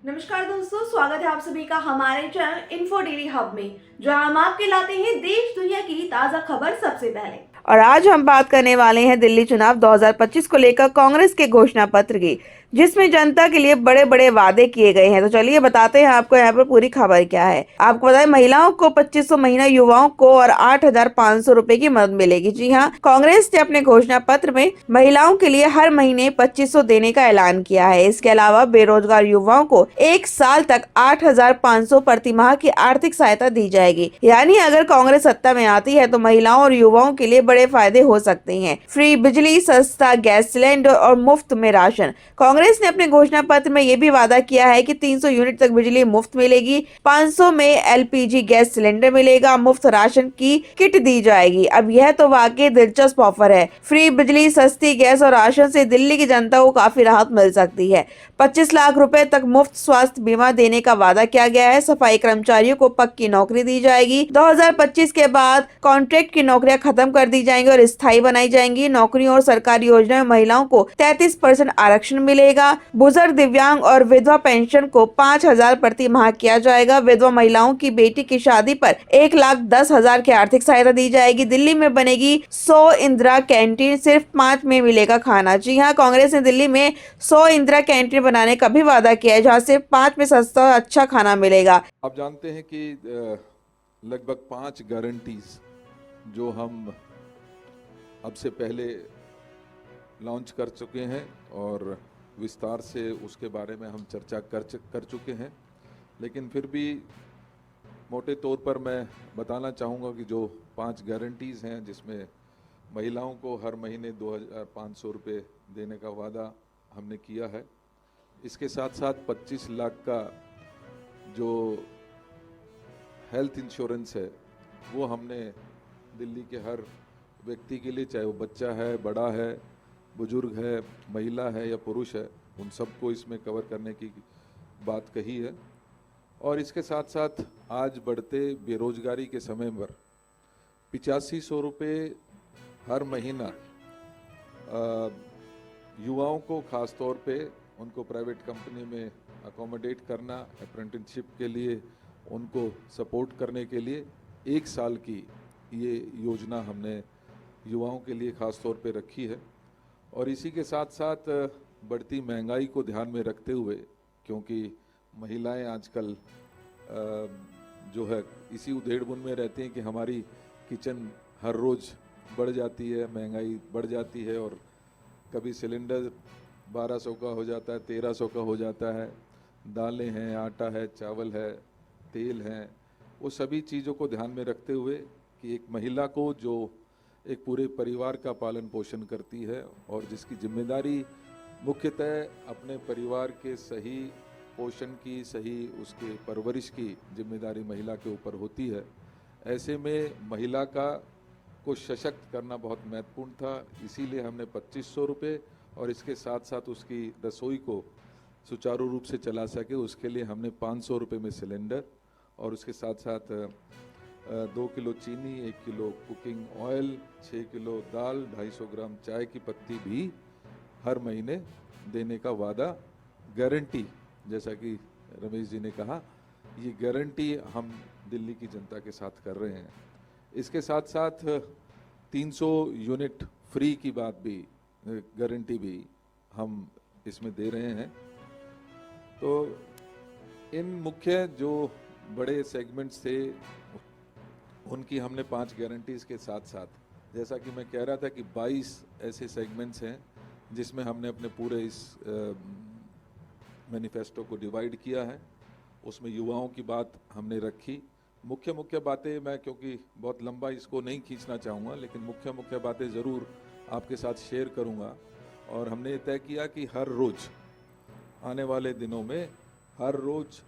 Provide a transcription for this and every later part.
नमस्कार दोस्तों, स्वागत है आप सभी का हमारे चैनल इन्फो डेली हब में, जहां हम आपके लाते हैं देश दुनिया की ताजा खबर सबसे पहले। और आज हम बात करने वाले हैं दिल्ली चुनाव 2025 को लेकर कांग्रेस के घोषणा पत्र की, जिसमें जनता के लिए बड़े बड़े वादे किए गए हैं। तो चलिए बताते हैं आपको यहाँ पर पूरी खबर क्या है। आपको बताएं, महिलाओं को 2500 महीना, युवाओं को और 8500 रुपए की मदद मिलेगी। जी हाँ, कांग्रेस ने अपने घोषणा पत्र में महिलाओं के लिए हर महीने 2500 देने का ऐलान किया है। इसके अलावा बेरोजगार युवाओं को एक साल तक 8500 प्रति माह की आर्थिक सहायता दी जाएगी। यानी अगर कांग्रेस सत्ता में आती है तो महिलाओं और युवाओं के लिए बड़े फायदे हो सकते हैं। फ्री बिजली, सस्ता गैस सिलेंडर और मुफ्त में राशन। कांग्रेस ने अपने घोषणा पत्र में ये भी वादा किया है कि 300 यूनिट तक बिजली मुफ्त मिलेगी, 500 में एलपीजी गैस सिलेंडर मिलेगा, मुफ्त राशन की किट दी जाएगी। अब यह तो वाकई दिलचस्प ऑफर है। फ्री बिजली, सस्ती गैस और राशन से दिल्ली की जनता को काफी राहत मिल सकती है। 25 लाख रुपए तक मुफ्त स्वास्थ्य बीमा देने का वादा किया गया है। सफाई कर्मचारियों को पक्की नौकरी दी जाएगी। 2025 के बाद कॉन्ट्रैक्ट की नौकरियां खत्म कर दी जाएंगी और स्थायी बनाई जाएंगी। नौकरियों और सरकारी योजना में महिलाओं को 33% आरक्षण मिलेगा। बुजुर्ग, दिव्यांग और विधवा पेंशन को 5000 प्रति माह किया जाएगा। विधवा महिलाओं की बेटी की शादी पर 1,10,000 की आर्थिक सहायता दी जाएगी। दिल्ली में बनेगी 100 इंदिरा कैंटीन, सिर्फ 5 में मिलेगा खाना। जी हाँ, कांग्रेस ने दिल्ली में 100 इंदिरा कैंटीन बनाने का भी वादा किया है, जहाँ सिर्फ 5 में सस्ता और अच्छा खाना मिलेगा। आप जानते हैं कि लगभग 5 गारंटीज जो हम अब से पहले लॉन्च कर चुके हैं और विस्तार से उसके बारे में हम चर्चा कर चुके हैं, लेकिन फिर भी मोटे तौर पर मैं बताना चाहूँगा कि जो 5 गारंटीज हैं, जिसमें महिलाओं को हर महीने 2500 रुपये देने का वादा हमने किया है। इसके साथ साथ 25 लाख का जो हेल्थ इंश्योरेंस है वो हमने दिल्ली के हर व्यक्ति के लिए, चाहे वो बच्चा है, बड़ा है, बुजुर्ग है, महिला है या पुरुष है, उन सबको इसमें कवर करने की बात कही है। और इसके साथ साथ आज बढ़ते बेरोजगारी के समय पर 8500 रुपये हर महीना युवाओं को ख़ास तौर पे उनको प्राइवेट कंपनी में अकोमोडेट करना, अप्रेंटिसशिप के लिए उनको सपोर्ट करने के लिए 1 साल की ये योजना हमने युवाओं के लिए ख़ास तौर पे रखी है। और इसी के साथ साथ बढ़ती महंगाई को ध्यान में रखते हुए, क्योंकि महिलाएं आजकल जो है इसी उधेड़-बुन में रहती हैं कि हमारी किचन हर रोज़ बढ़ जाती है, महंगाई बढ़ जाती है और कभी सिलेंडर 1200 का हो जाता है, 1300 का हो जाता है, दालें हैं, आटा है, चावल है, तेल हैं, वो सभी चीज़ों को ध्यान में रखते हुए कि एक महिला को जो एक पूरे परिवार का पालन पोषण करती है और जिसकी जिम्मेदारी मुख्यतः अपने परिवार के सही पोषण की, सही उसके परवरिश की जिम्मेदारी महिला के ऊपर होती है, ऐसे में महिला को सशक्त करना बहुत महत्वपूर्ण था। इसीलिए हमने 2500 रुपये और इसके साथ साथ उसकी रसोई को सुचारू रूप से चला सके उसके लिए हमने 500 रुपये में सिलेंडर और उसके साथ साथ 2 किलो चीनी, 1 किलो कुकिंग ऑयल, 6 किलो दाल, 250 ग्राम चाय की पत्ती भी हर महीने देने का वादा, गारंटी, जैसा कि रमेश जी ने कहा, ये गारंटी हम दिल्ली की जनता के साथ कर रहे हैं। इसके साथ साथ 300 यूनिट फ्री की बात भी, गारंटी भी हम इसमें दे रहे हैं। तो इन मुख्य जो बड़े सेगमेंट्स थे उनकी हमने 5 गारंटीज़ के साथ साथ, जैसा कि मैं कह रहा था कि 22 ऐसे सेगमेंट्स हैं जिसमें हमने अपने पूरे इस मैनिफेस्टो को डिवाइड किया है। उसमें युवाओं की बात हमने रखी। मुख्य बातें मैं, क्योंकि बहुत लंबा इसको नहीं खींचना चाहूँगा, लेकिन मुख्य बातें ज़रूर आपके साथ शेयर करूँगा। और हमने तय किया कि हर रोज़ आने वाले दिनों में हर रोज़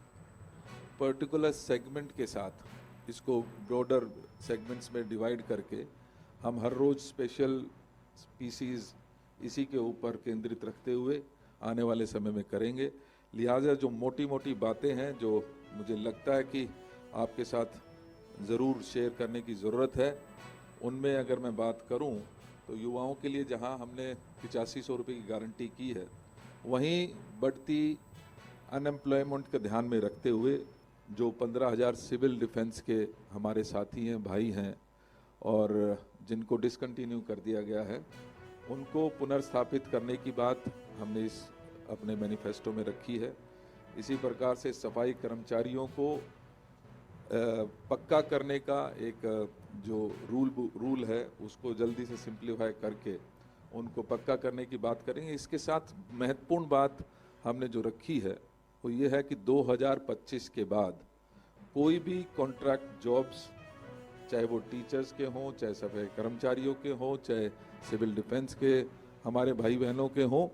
पर्टिकुलर सेगमेंट के साथ इसको ब्रॉडर सेगमेंट्स में डिवाइड करके हम हर रोज़ स्पेशल स्पीसीज़ इसी के ऊपर केंद्रित रखते हुए आने वाले समय में करेंगे। लिहाजा जो मोटी बातें हैं जो मुझे लगता है कि आपके साथ ज़रूर शेयर करने की ज़रूरत है, उनमें अगर मैं बात करूं तो युवाओं के लिए जहां हमने 8500 रुपये की गारंटी की है, वहीं बढ़ती अनएम्प्लॉयमेंट को ध्यान में रखते हुए जो 15,000 सिविल डिफेंस के हमारे साथी हैं, भाई हैं और जिनको डिसकंटिन्यू कर दिया गया है, उनको पुनर्स्थापित करने की बात हमने इस अपने मैनिफेस्टो में रखी है। इसी प्रकार से सफाई कर्मचारियों को पक्का करने का एक जो रूल है उसको जल्दी से सिंप्लीफाई करके उनको पक्का करने की बात करेंगे। इसके साथ महत्वपूर्ण बात हमने जो रखी है वो ये है कि 2025 के बाद कोई भी कॉन्ट्रैक्ट जॉब्स, चाहे वो टीचर्स के हों, चाहे सफाई कर्मचारियों के हों, चाहे सिविल डिफेंस के हमारे भाई बहनों के हों,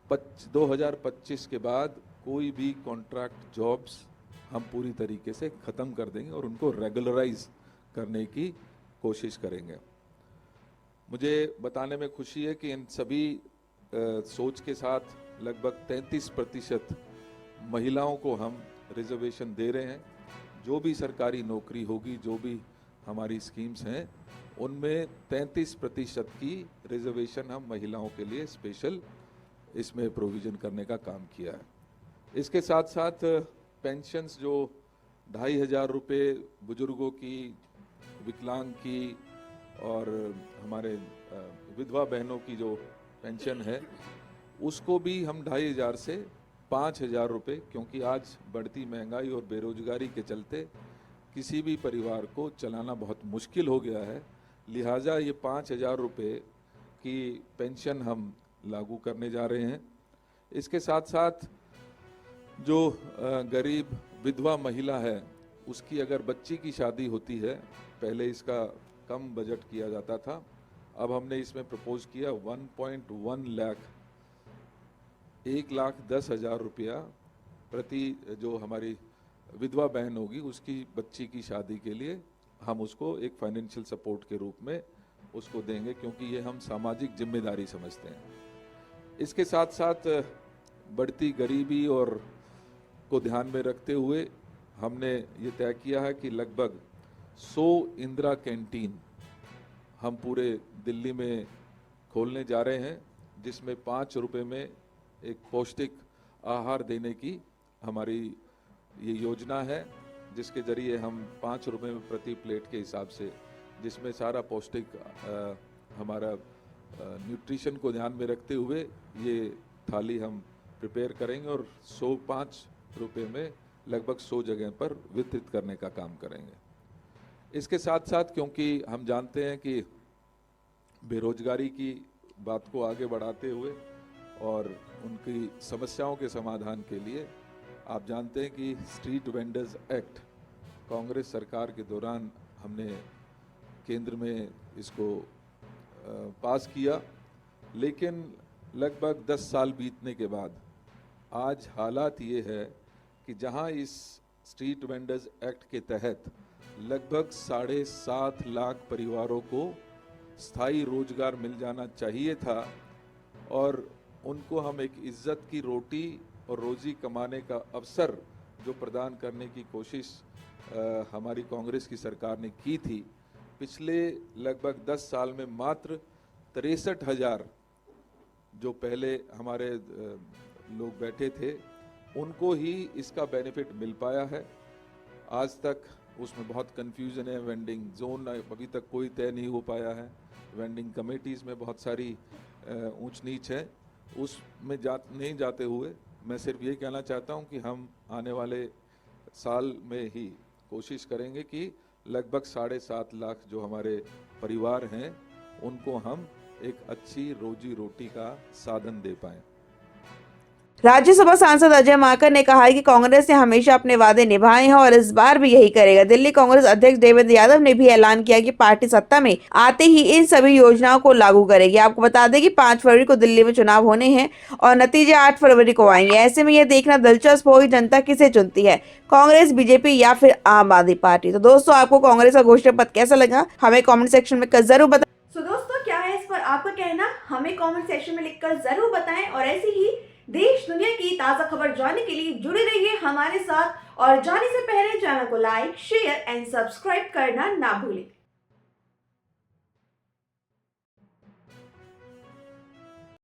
2025 के बाद कोई भी कॉन्ट्रैक्ट जॉब्स हम पूरी तरीके से ख़त्म कर देंगे और उनको रेगुलराइज करने की कोशिश करेंगे। मुझे बताने में खुशी है कि इन सभी सोच के साथ लगभग 33% महिलाओं को हम रिजर्वेशन दे रहे हैं। जो भी सरकारी नौकरी होगी, जो भी हमारी स्कीम्स हैं, उनमें 33% की रिजर्वेशन हम महिलाओं के लिए स्पेशल इसमें प्रोविज़न करने का काम किया है। इसके साथ साथ पेंशन्स जो 2,500 रुपये बुजुर्गों की, विकलांग की और हमारे विधवा बहनों की जो पेंशन है उसको भी हम 2,500 से 5,000 रुपये, क्योंकि आज बढ़ती महंगाई और बेरोजगारी के चलते किसी भी परिवार को चलाना बहुत मुश्किल हो गया है, लिहाजा ये 5,000 रुपये की पेंशन हम लागू करने जा रहे हैं। इसके साथ साथ जो गरीब विधवा महिला है उसकी अगर बच्ची की शादी होती है, पहले इसका कम बजट किया जाता था, अब हमने इसमें प्रपोज किया 1.1 लाख 1,10,000 रुपया प्रति जो हमारी विधवा बहन होगी उसकी बच्ची की शादी के लिए हम उसको एक फाइनेंशियल सपोर्ट के रूप में उसको देंगे, क्योंकि ये हम सामाजिक जिम्मेदारी समझते हैं। इसके साथ साथ बढ़ती गरीबी और को ध्यान में रखते हुए हमने ये तय किया है कि लगभग 100 इंदिरा कैंटीन हम पूरे दिल्ली में खोलने जा रहे हैं, जिसमें 5 रुपये में एक पौष्टिक आहार देने की हमारी ये योजना है, जिसके जरिए हम 5 रुपये में प्रति प्लेट के हिसाब से, जिसमें सारा पौष्टिक हमारा न्यूट्रिशन को ध्यान में रखते हुए ये थाली हम प्रिपेयर करेंगे और 105 रुपये में लगभग 100 जगह पर वितरित करने का काम करेंगे। इसके साथ साथ क्योंकि हम जानते हैं कि बेरोजगारी की बात को आगे बढ़ाते हुए और उनकी समस्याओं के समाधान के लिए आप जानते हैं कि स्ट्रीट वेंडर्स एक्ट कांग्रेस सरकार के दौरान हमने केंद्र में इसको पास किया, लेकिन लगभग 10 साल बीतने के बाद आज हालात ये है कि जहां इस स्ट्रीट वेंडर्स एक्ट के तहत लगभग 7.5 लाख परिवारों को स्थायी रोजगार मिल जाना चाहिए था और उनको हम एक इज्जत की रोटी और रोजी कमाने का अवसर जो प्रदान करने की कोशिश हमारी कांग्रेस की सरकार ने की थी, पिछले लगभग 10 साल में मात्र 63,000 जो पहले हमारे लोग बैठे थे उनको ही इसका बेनिफिट मिल पाया है। आज तक उसमें बहुत कन्फ्यूजन है, वेंडिंग जोन अभी तक कोई तय नहीं हो पाया है, वेंडिंग कमेटीज़ में बहुत सारी ऊंच नीच है, उसमें नहीं जाते हुए मैं सिर्फ ये कहना चाहता हूं कि हम आने वाले साल में ही कोशिश करेंगे कि लगभग 7.5 लाख जो हमारे परिवार हैं उनको हम एक अच्छी रोजी रोटी का साधन दे पाएं। राज्यसभा सांसद अजय माकन ने कहा है कि कांग्रेस ने हमेशा अपने वादे निभाए हैं और इस बार भी यही करेगा। दिल्ली कांग्रेस अध्यक्ष देवेंद्र यादव ने भी ऐलान किया कि पार्टी सत्ता में आते ही इन सभी योजनाओं को लागू करेगी। आपको बता दें कि 5 फरवरी को दिल्ली में चुनाव होने हैं और नतीजे 8 फरवरी को आएंगे। ऐसे में यह देखना दिलचस्प होगी जनता किसे चुनती है, कांग्रेस, बीजेपी या फिर आम आदमी पार्टी। तो दोस्तों, आपको कांग्रेस का घोषणा पत्र कैसा लगा हमें कॉमेंट सेक्शन में जरूर बताएं। तो दोस्तों, क्या है इस पर आपका कहना, हमें कॉमेंट सेक्शन में लिखकर जरूर बताएं और ऐसी ही देश दुनिया की ताजा खबर जानने के लिए जुड़े रहिए हमारे साथ और जाने से पहले चैनल को लाइक, शेयर एंड सब्सक्राइब करना ना भूलें।